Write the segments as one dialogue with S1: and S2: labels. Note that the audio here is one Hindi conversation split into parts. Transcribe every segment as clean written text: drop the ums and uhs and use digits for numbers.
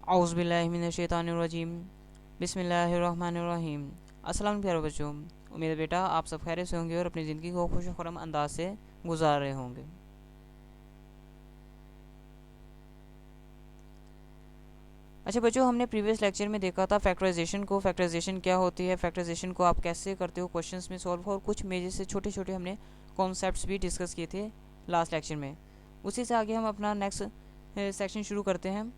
S1: औज़ु बिल्लाहि मिनश शैतानिर रजीम बिस्मिल्लाहिर रहमानिर रहीम। अस्सलाम प्यारे बच्चों, उम्मीद है बेटा आप सब खैरियत से होंगे और अपनी ज़िंदगी को खुश खुरम अंदाज से गुजार रहे होंगे। अच्छा बच्चों, हमने प्रीवियस लेक्चर में देखा था फैक्टराइजेशन को, फैक्टराइजेशन क्या होती है, फैक्टराइजेशन को आप कैसे करते हो क्वेश्चंस में सॉल्व, और कुछ मेजर से छोटे छोटे हमने कॉन्सेप्ट्स भी डिस्कस किए थे लास्ट लेक्चर में। उसी से आगे हम अपना नेक्स्ट सेक्शन शुरू करते हैं।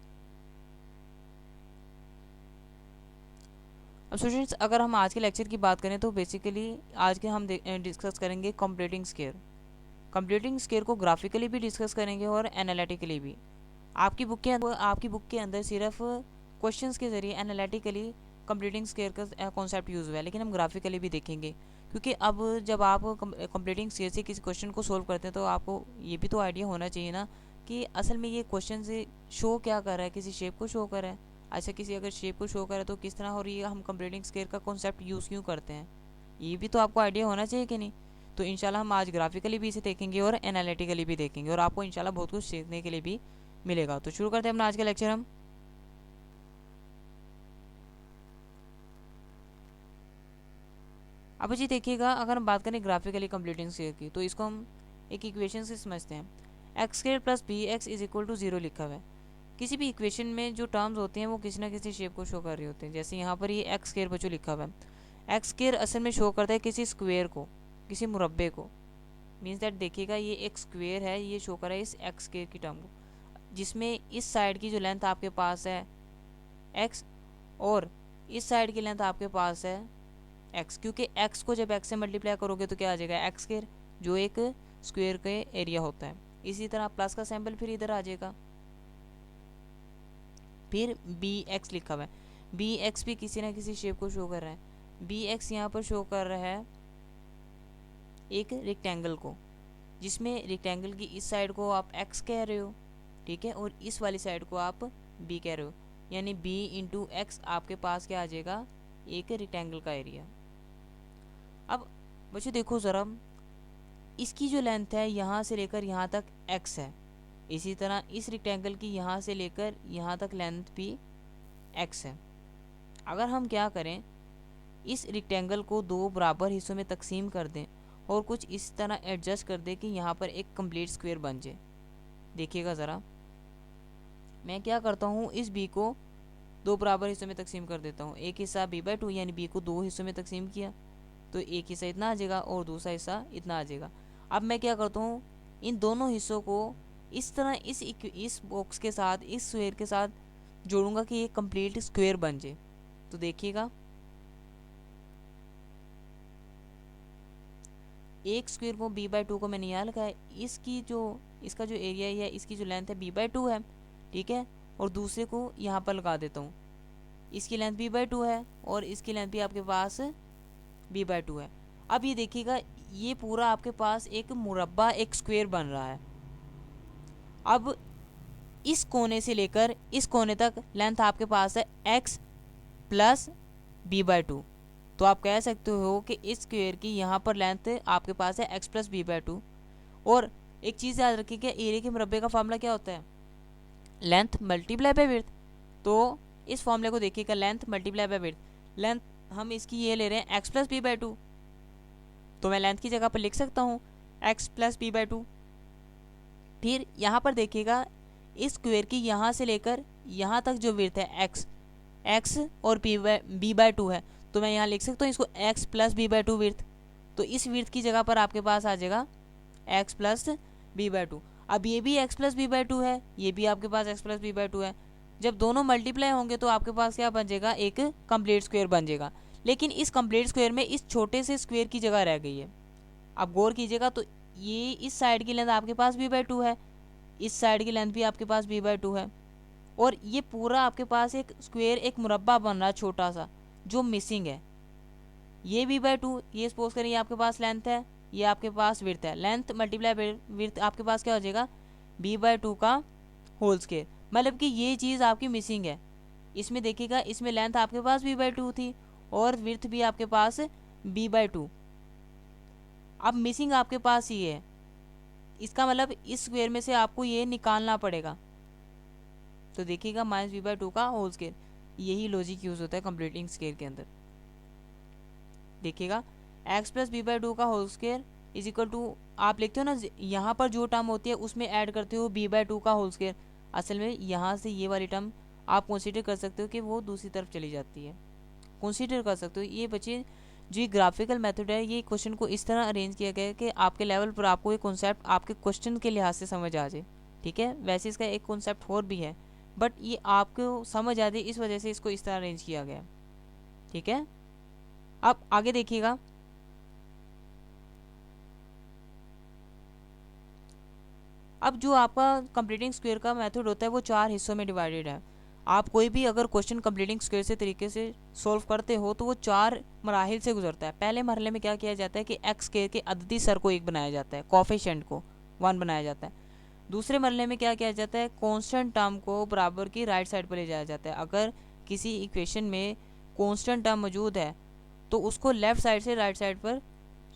S1: अब स्टूडेंट्स, अगर हम आज के लेक्चर की बात करें तो बेसिकली आज के हम डिस्कस करेंगे कंप्लीटिंग स्केयर। कंप्लीटिंग स्केयर को ग्राफिकली भी डिस्कस करेंगे और एनालिटिकली भी। आपकी बुक के अंदर सिर्फ क्वेश्चंस के जरिए एनालिटिकली कंप्लीटिंग स्केयर का कॉन्सेप्ट यूज़ हुआ है, लेकिन हम ग्राफिकली भी देखेंगे, क्योंकि अब जब आप कंप्लीटिंग स्केयर से किसी क्वेश्चन को सोल्व करते हैं तो आपको ये भी तो आइडिया होना चाहिए ना कि असल में ये क्वेश्चन से शो क्या कर रहा है, किसी शेप को शो कर रहा है। अच्छा, किसी अगर शेप को शो करे तो किस तरह, और ये हम कंप्लीटिंग स्केयर का कॉन्सेप्ट यूज़ क्यों करते हैं, ये भी तो आपको आइडिया होना चाहिए कि नहीं। तो इंशाल्लाह हम आज ग्राफिकली भी इसे देखेंगे और एनालिटिकली भी देखेंगे, और आपको इंशाल्लाह बहुत कुछ सीखने के लिए भी मिलेगा। तो शुरू करते हैं अपना आज का लेक्चर हम। अब जी देखिएगा, अगर हम बात करें ग्राफिकली कंप्लीटिंग स्केयर की तो इसको हम एक इक्वेशन से समझते हैं। X square plus b x is equal to 0 लिखा हुआ है। किसी भी इक्वेशन में जो टर्म्स होते हैं वो किसी ना किसी शेप को शो कर रहे होते हैं। जैसे यहाँ पर ये एक्स स्केयर बच्चों लिखा हुआ है। एक्स स्केयर असल में शो करता है किसी स्क्वेयर को, किसी मुरब्बे को। मीन्स दैट देखिएगा, ये एक स्क्वेयर है, ये शो कर रहा है इस एक्स स्केयर की टर्म को, जिसमें इस साइड की जो लेंथ आपके पास है एक्स, और इस साइड की लेंथ आपके पास है एक्स। क्योंकि एक्स को जब एक्स से मल्टीप्लाई करोगे तो क्या आ जाएगा, एक्स स्क्वायर, जो एक स्क्वायर का एरिया होता है। इसी तरह प्लस का सैम्पल फिर इधर आ जाएगा। फिर बी एक्स लिखा हुआ है, बी एक्स भी किसी ना किसी शेप को शो कर रहा है। बी एक्स यहाँ पर शो कर रहा है एक रेक्टेंगल को, जिसमें रेक्टेंगल की इस साइड को आप एक्स कह रहे हो, ठीक है, और इस वाली साइड को आप बी कह रहे हो। यानी बी इंटू एक्स आपके पास क्या आ जाएगा, एक रेक्टेंगल का एरिया। अब बच्चों देखो ज़रा, इसकी जो लेंथ है यहाँ से लेकर यहाँ तक x है, इसी तरह इस रेक्टेंगल की यहाँ से लेकर यहाँ तक लेंथ भी x है। अगर हम क्या करें, इस रेक्टेंगल को दो बराबर हिस्सों में तकसीम कर दें और कुछ इस तरह एडजस्ट कर दें कि यहाँ पर एक कंप्लीट स्क्वायर बन जाए। देखिएगा ज़रा, मैं क्या करता हूँ, इस b को दो बराबर हिस्सों में तकसीम कर देता हूँ। एक हिस्सा b/2, यानी b को दो हिस्सों में तकसीम किया तो एक हिस्सा इतना आ जाएगा और दूसरा हिस्सा इतना आ जाएगा। अब मैं क्या करता हूँ, इन दोनों हिस्सों को इस तरह इस बॉक्स के साथ, इस स्क्वायर के साथ जोड़ूंगा कि ये कंप्लीट स्क्वायर बन जाए। तो देखिएगा, एक स्क्वायर को b/2 को मैंने यहाँ लिखा है, इसका जो एरिया है, इसकी जो लेंथ है b/2 है, ठीक है, और दूसरे को यहाँ पर लगा देता हूँ। इसकी लेंथ b/2 है और इसकी लेंथ भी आपके पास b/2 है। अब ये देखिएगा, ये पूरा आपके पास एक मुरब्बा, एक स्क्वायर बन रहा है। अब इस कोने से लेकर इस कोने तक लेंथ आपके पास है x प्लस b/2। तो आप कह सकते हो कि इस स्क्वायर की यहाँ पर लेंथ आपके पास है x प्लस b/2। और एक चीज़ याद रखिएगा, एरिया के मुरब्बे का फॉर्मूला क्या होता है, लेंथ मल्टीप्लाई बाय विड्थ। तो इस फॉर्मूले को देखिएगा, length multiply by width. Length हम इसकी ये ले रहे हैं x प्लस b/2, तो मैं लेंथ की जगह पर लिख सकता हूँ x प्लस b/2। फिर यहाँ पर देखिएगा, इस स्क्वायर की यहाँ से लेकर यहाँ तक जो विड्थ है x और b/2 है, तो मैं यहाँ लिख सकता हूँ इसको x प्लस b/2 विड्थ। तो इस विड्थ की जगह पर आपके पास आ जाएगा x प्लस b/2। अब ये भी x प्लस b/2 है, ये भी आपके पास x प्लस b/2 है। जब दोनों मल्टीप्लाई होंगे तो आपके पास क्या बन जाएगा, एक कंप्लीट स्क्वायर बन जाएगा। लेकिन इस कंप्लीट स्क्वायर में इस छोटे से स्क्वायर की जगह रह गई है। आप गौर कीजिएगा, तो ये इस साइड की लेंथ आपके पास b/2 है, इस साइड की लेंथ भी आपके पास b/2 है, और ये पूरा आपके पास एक स्क्वायर, एक मुरब्बा बन रहा है छोटा सा, जो मिसिंग है। ये b/2, ये सपोज करें ये आपके पास लेंथ है, ये आपके पास विड्थ है। लेंथ मल्टीप्लाई विड्थ आपके पास क्या हो जाएगा, b/2 का होल स्क्वायर। मतलब कि ये चीज़ आपकी मिसिंग है। इसमें देखिएगा, इसमें लेंथ आपके पास b/2 थी और विड्थ भी आपके पास b/2। अब मिसिंग आपके पास ये है, इसका मतलब इस स्क्वायर में से आपको ये निकालना पड़ेगा। तो देखिएगा माइनस बी बाई टू का होल स्केयर, यही लॉजिक यूज होता है कंप्लीटिंग स्केयर के अंदर। देखिएगा x plus b by two का whole square is equal to, आप लिखते हो ना यहाँ पर जो टर्म होती है उसमें ऐड करते हो बी बाई टू का होल स्केयर, असल में यहाँ से ये वाली टर्म आप कंसीडर कर सकते हो कि वो दूसरी तरफ चली जाती है, कंसीडर कर सकते हो। ये बच्चे जो ये ग्राफिकल मेथड है, ये क्वेश्चन को इस तरह अरेंज किया गया है कि आपके लेवल पर आपको ये कॉन्सेप्ट आपके क्वेश्चन के लिहाज से समझ आ जाए, ठीक है। वैसे इसका एक कॉन्सेप्ट और भी है, बट ये आपको समझ आ जाए इस वजह से इसको इस तरह अरेंज किया गया, ठीक है। अब आगे देखिएगा, अब जो आपका कंप्लीटिंग स्क्वायर का मेथड होता है वो 4 हिस्सों में डिवाइडेड है। आप कोई भी अगर क्वेश्चन कंप्लीटिंग स्क्वायर से तरीके से सॉल्व करते हो तो वो 4 मराहिल से गुजरता है। पहले मरहले में क्या किया जाता है कि एक्स स्क्वायर के अददी सर को 1 बनाया जाता है, कोफिशिएंट को 1 बनाया जाता है। दूसरे मरहले में क्या किया जाता है, कांस्टेंट टर्म को बराबर की राइट साइड पर ले जाया जाता है। अगर किसी इक्वेशन में कांस्टेंट टर्म मौजूद है तो उसको लेफ्ट साइड से राइट साइड पर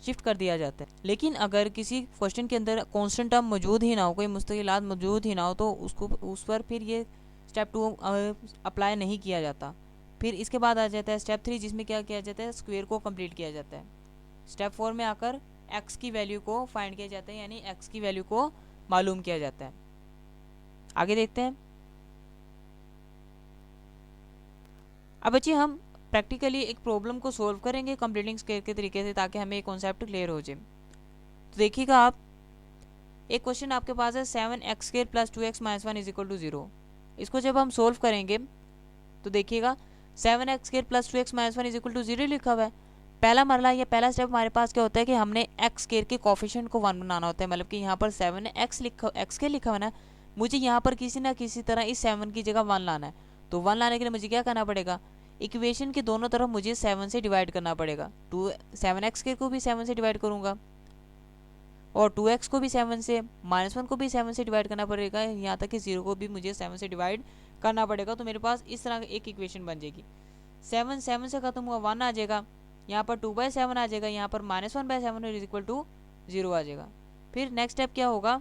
S1: शिफ्ट कर दिया जाता है। लेकिन अगर किसी क्वेश्चन के अंदर कांस्टेंट टर्म मौजूद ही ना हो, कोई मुस्तकिलात मौजूद ही ना हो, तो उसको उस पर फिर ये स्टेप 2 अप्लाई नहीं किया जाता। फिर इसके बाद आ जाता है स्टेप 3, जिसमें क्या किया जाता है, स्क्वायर को कंप्लीट किया जाता है। स्टेप 4 में आकर एक्स की वैल्यू को फाइंड किया जाता है, यानी एक्स की वैल्यू को मालूम किया जाता है। आगे देखते हैं। अब बच्चे हम प्रैक्टिकली एक प्रॉब्लम को सॉल्व करेंगे कंप्लीटिंग स्क्वायर के तरीके से, ताकि हमें एक कॉन्सेप्ट क्लियर हो जाए। तो देखिएगा आप, एक क्वेश्चन आपके पास है 7x square plus 2x minus 1 is equal to 0। इसको जब हम सॉल्व करेंगे तो देखिएगा 7x square plus 2x minus 1 is equal to 0 लिखा हुआ है। पहला मरला या पहला स्टेप हमारे पास क्या होता है कि हमने एक्स स्क्वायर के कोफिशिएंट को 1 बनाना होता है। मतलब कि यहाँ पर 7x एक्स स्क्वायर लिखा हुआ है ना, मुझे यहाँ पर किसी ना किसी तरह इस 7 की जगह 1 लाना है। तो 1 लाने के लिए मुझे क्या करना पड़ेगा, इक्वेशन के दोनों तरफ मुझे 7 से डिवाइड करना पड़ेगा। 7x स्क्वायर को भी 7 से डिवाइड करूँगा और 2x को भी 7 से, माइनस 1 को भी 7 से डिवाइड करना पड़ेगा, यहाँ तक कि 0 को भी मुझे 7 से डिवाइड करना पड़ेगा। तो मेरे पास इस तरह एक इक्वेशन बन जाएगी। 7 से खत्म हुआ 1 आ जाएगा, यहाँ पर 2/7 आ जाएगा, यहाँ पर -1/7 इज इक्वल टू 0 आ जाएगा। फिर नेक्स्ट स्टेप क्या होगा,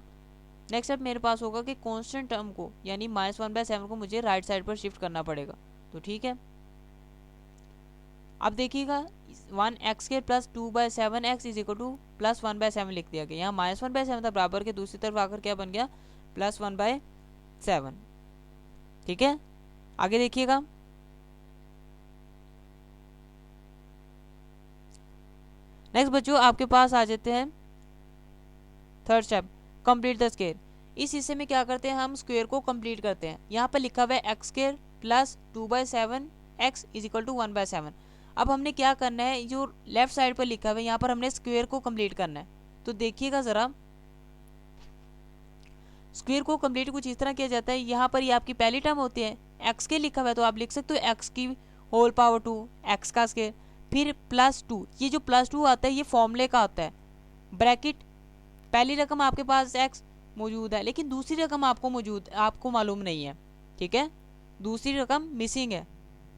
S1: नेक्स्ट स्टेप मेरे पास होगा कि कांस्टेंट टर्म को यानी -1/7 को मुझे राइट साइड पर शिफ्ट करना पड़ेगा। तो ठीक है, अब देखिएगा 1x square plus 2/7x is equal two plus 1/7 लिख दिया गया। यहाँ -1/7 था, बराबर के दूसरी तरफ आकर क्या बन गया, प्लस 1/7। ठीक है, आगे देखिएगा। नेक्स्ट बच्चों आपके पास आ जाते हैं third step, complete the square. इस हिस्से में क्या करते हैं, हम स्क्वायर को कंप्लीट करते हैं। यहाँ पर लिखा हुआ है x square plus 2/7x is equal to 1/7। अब हमने क्या करना है, जो लेफ्ट साइड पर लिखा हुआ है यहाँ पर हमने स्क्वायर को कंप्लीट करना है। तो देखिएगा जरा, स्क्वायर को कंप्लीट कुछ इस तरह किया जाता है। यहाँ पर ये आपकी पहली टर्म होती है, एक्स के लिखा हुआ है तो आप लिख सकते हो एक्स की होल पावर 2, एक्स का स्क्वायर, फिर प्लस 2। ये जो प्लस 2 आता है ये फॉर्मूले का आता है, ब्रैकेट। पहली रकम आपके पास एक्स मौजूद है, लेकिन दूसरी रकम आपको मालूम नहीं है, ठीक है, दूसरी रकम मिसिंग है।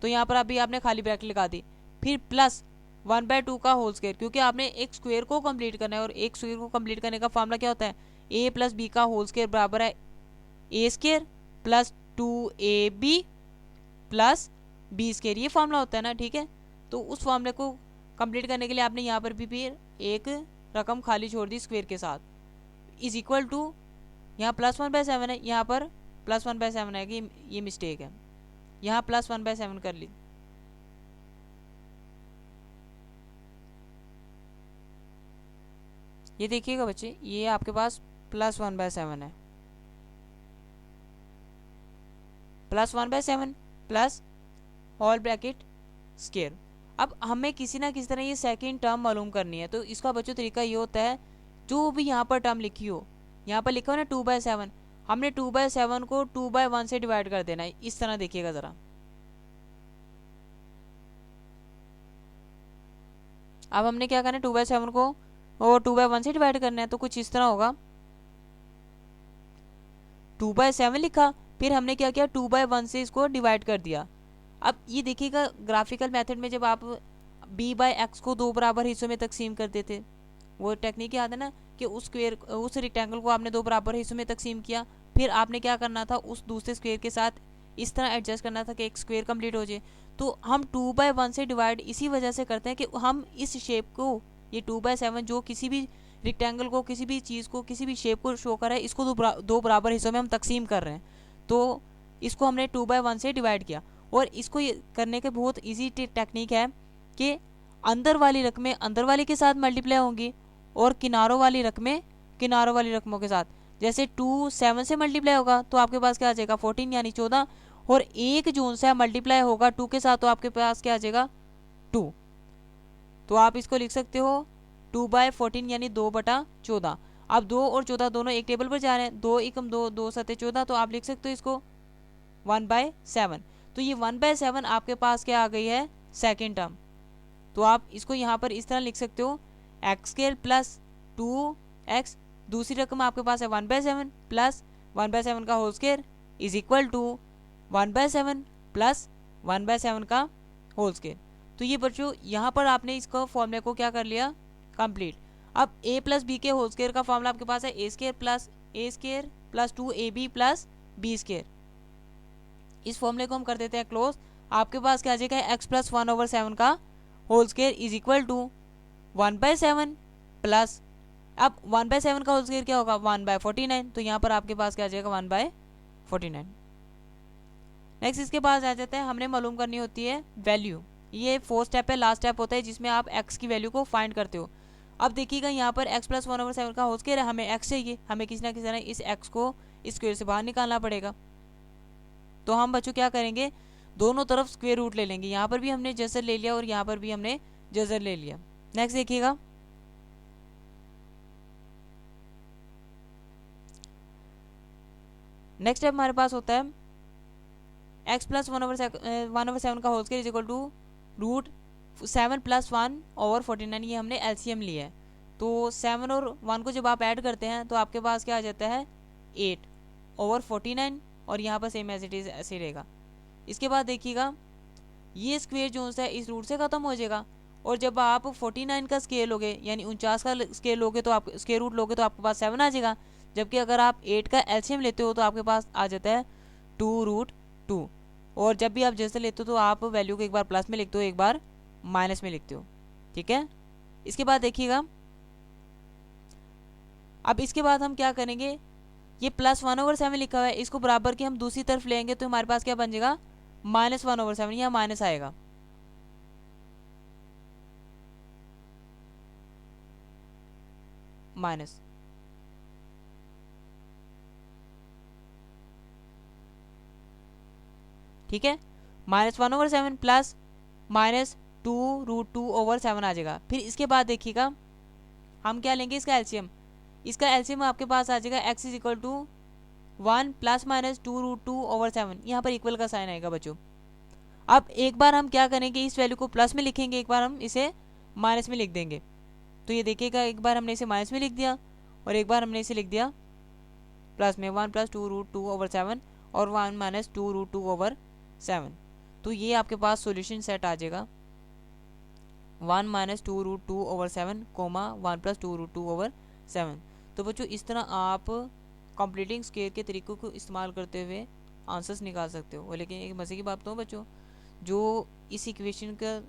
S1: तो यहाँ पर अभी आपने खाली ब्रैकेट लगा दी, फिर प्लस 1/2 का होल स्क्वायर, क्योंकि आपने एक स्क्वायर को कंप्लीट करना है और एक स्क्वायर को कंप्लीट करने का फॉर्मूला क्या होता है, a प्लस बी का होल स्क्वायर बराबर है a square plus 2ab plus b square, ये फॉर्मूला होता है ना, ठीक है। तो उस फॉर्मूले को कंप्लीट करने के लिए आपने यहाँ पर भी फिर एक रकम खाली छोड़ दी स्क्वायर के साथ, इज इक्वल टू, यहाँ प्लस 1/7 है, यहाँ पर प्लस 1/7 है कि ये मिस्टेक है, यहाँ प्लस 1/7 कर ली। ये देखिएगा बच्चे, ये आपके पास प्लस 1/7 है, plus 1/7 plus whole bracket square. अब हमें किसी ना किसी तरह ये सेकंड टर्म मालूम करनी है। तो इसका बच्चों तरीका ये होता है, जो भी यहाँ पर टर्म लिखी हो, यहाँ पर लिखा हो ना 2/7, हमने 2/7 को 2/1 से डिवाइड कर देना है। इस तरह देखिएगा जरा, अब हमने क्या करना है, 2/7 को और 2/1 से डिवाइड करना है। तो कुछ इस तरह होगा, 2/7 लिखा, फिर हमने क्या किया, 2/1 से इसको डिवाइड कर दिया। अब ये देखिएगा ग्राफिकल मेथड में जब आप b/x को 2 बराबर हिस्सों में तकसीम कर देते, वो टेक्निक याद है ना, कि उस रेक्टेंगल को आपने 2 बराबर हिस्सों में तकसीम किया, फिर आपने क्या करना था, उस दूसरे स्क्वायर के साथ इस तरह एडजस्ट करना था कि एक स्क्वायर कंप्लीट हो जाए। तो हम 2/1 से डिवाइड इसी वजह से करते हैं कि हम इस शेप को, ये 2/7 जो किसी भी रेक्टेंगल को, किसी भी चीज़ को, किसी भी शेप को शो कर रहा है, इसको दो बराबर हिस्सों में हम तकसीम कर रहे हैं। तो इसको हमने 2/1 से डिवाइड किया। और इसको करने के बहुत ईजी टेक्निक है कि अंदर वाली रकमें अंदर वाली के साथ मल्टीप्लाई होंगी और किनारों वाली रकमें किनारों वाली रकमों के साथ। जैसे 2 7 से मल्टीप्लाई होगा तो आपके पास क्या आ जाएगा 14 यानी 14, और 1 जून से मल्टीप्लाई होगा 2 के साथ तो आपके पास क्या आ जाएगा 2। तो आप इसको लिख सकते हो 2/14 यानी 2/14। अब 2 और 14 दोनों एक टेबल पर जा रहे हैं, 2 एकम 2, 2 सते 14, तो आप लिख सकते हो इसको 1/7। तो ये 1/7 आपके पास क्या आ गई है सेकेंड टर्म। तो आप इसको यहाँ पर इस तरह लिख सकते हो x² प्लस 2x, दूसरी रकम आपके पास है 1/7 प्लस 1/7 का whole square is equal to 1/7 plus 1/7 का होल स्क्वायर। तो ये बच्चों यहाँ पर आपने इसको फॉर्मूले को क्या कर लिया कंप्लीट। अब a प्लस बी के होल स्क्वायर का फॉर्मूला आपके पास है a² plus 2ab plus b²। इस फॉर्मूले को हम कर देते हैं क्लोज। आपके पास क्या आ जाएगा x प्लस 1/7 का whole square is equal to 1/7 plus, अब 1/7 का होल स्क्वायर क्या होगा 1/49, तो यहाँ पर आपके पास क्या आ जाएगा 1/49। नेक्स्ट इसके बाद आ जाता है, हमने मालूम करनी होती है वैल्यू। ये 4th स्टेप है, लास्ट स्टेप होता है जिसमें आप x की वैल्यू को फाइंड करते हो। अब देखिएगा यहाँ पर x प्लस 1/7 का होल स्क्वायर है, हमें x चाहिए, हमें किसी ना किसी तरह इस x को इस स्क्वायर से बाहर निकालना पड़ेगा। तो हम बच्चों क्या करेंगे दोनों तरफ स्क्वायर रूट ले लेंगे। यहाँ पर भी हमने जजर ले लिया और यहाँ पर भी हमने जजर ले लिया। नेक्स्ट देखिएगा नेक्स्ट स्टेप हमारे पास होता है x प्लस 1/7 का whole square is equal to root 7 plus 1/49। ये हमने एलसीएम लिया है। तो 7 और 1 को जब आप ऐड करते हैं तो आपके पास क्या आ जाता है 8/49, और यहाँ पर सेम एज इट इज ऐसे रहेगा। इसके बाद देखिएगा ये स्क्वायर जो है इस रूट से ख़त्म हो जाएगा, और जब आप 49 का स्केल लोगे यानी 49 का स्केल लोगे तो आप स्क्वायर रूट लोगे तो आपके पास 7 आ जाएगा। जबकि अगर आप 8 का एलसीएम लेते हो तो आपके पास आ जाता है 2√2। और जब भी आप जैसे लेते हो तो आप वैल्यू को एक बार प्लस में लिखते हो एक बार माइनस में लिखते हो, ठीक है। इसके बाद देखिएगा अब इसके बाद हम क्या करेंगे, ये प्लस 1/7 लिखा हुआ है, इसको बराबर के हम दूसरी तरफ लेंगे तो हमारे पास क्या बन जाएगा -1/7, यहाँ माइनस आएगा। माइनस, ठीक है, -1/7 प्लस -2√2/7 आ जाएगा। फिर इसके बाद देखिएगा हम क्या लेंगे इसका एलसीएम। इसका एलसीएम आपके पास आ जाएगा x is equal to 1 plus minus 2√2/7। यहाँ पर इक्वल का साइन आएगा बच्चों। अब एक बार हम क्या करेंगे इस वैल्यू को प्लस में लिखेंगे, एक बार हम इसे माइनस में लिख देंगे। तो ये देखिएगा एक बार हमने इसे माइनस में लिख दिया और एक बार हमने इसे लिख दिया प्लस में 1 प्लस 2√2/7 और 1 माइनस 2√2/7। तो ये आपके पास सॉल्यूशन सेट आ जाएगा 1 माइनस 2√2/7 कोमा 1 प्लस 2√2/7। तो बच्चों इस तरह आप कंप्लीटिंग स्क्वायर के तरीकों को इस्तेमाल करते हुए आंसर्स निकाल सकते हो। लेकिन एक मजे की बात तो बच्चों, जो इस इक्वेशन का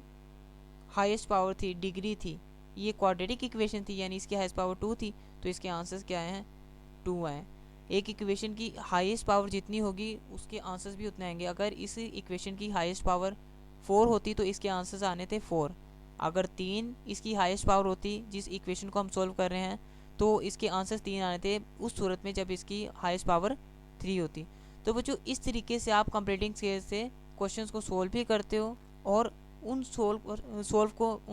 S1: हाईएस्ट पावर थी डिग्री थी, ये क्वाड्रेटिक इक्वेशन थी यानी इसकी हाईएस्ट पावर 2 थी, तो इसके आंसर्स क्या हैं 2 आए। एक इक्वेशन की हाईएस्ट पावर जितनी होगी उसके आंसर्स भी उतने आएंगे। अगर इस इक्वेशन की हाईएस्ट पावर 4 होती तो इसके आंसर्स आने थे 4। अगर 3 इसकी हाईएस्ट पावर होती जिस इक्वेशन को हम सॉल्व कर रहे हैं तो इसके आंसर्स 3 आने थे उस सूरत में जब इसकी हाईएस्ट पावर 3 होती। तो बच्चों इस तरीके से आप कंप्लीटिंग स्केल से क्वेश्चंस को सोल्व भी करते हो, और उन उन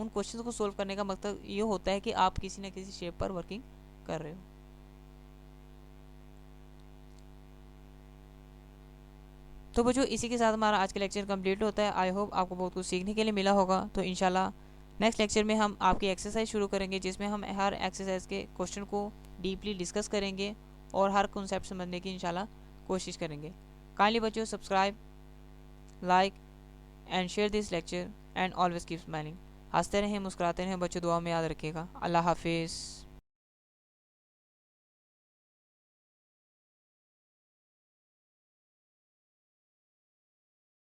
S1: क्वेश्चंस को सोल्व करने का मकसद ये होता है कि आप किसी न किसी शेप पर वर्किंग कर रहे हो। तो बच्चों इसी के साथ हमारा आज का लेक्चर कंप्लीट होता है। आई होप आपको बहुत कुछ सीखने के लिए मिला होगा। तो इंशाल्लाह नेक्स्ट लेक्चर में हम आपकी एक्सरसाइज शुरू करेंगे जिसमें हम हर एक्सरसाइज के क्वेश्चन को डीपली डिस्कस करेंगे और हर कॉन्सेप्ट समझने की इंशाल्लाह कोशिश करेंगे। काइंडली बच्चों subscribe, like and share this lecture and always keep smiling. हंसते रहें, मुस्कुराते रहें बच्चों, दुआ में याद रखिएगा। अल्लाह हाफिज़।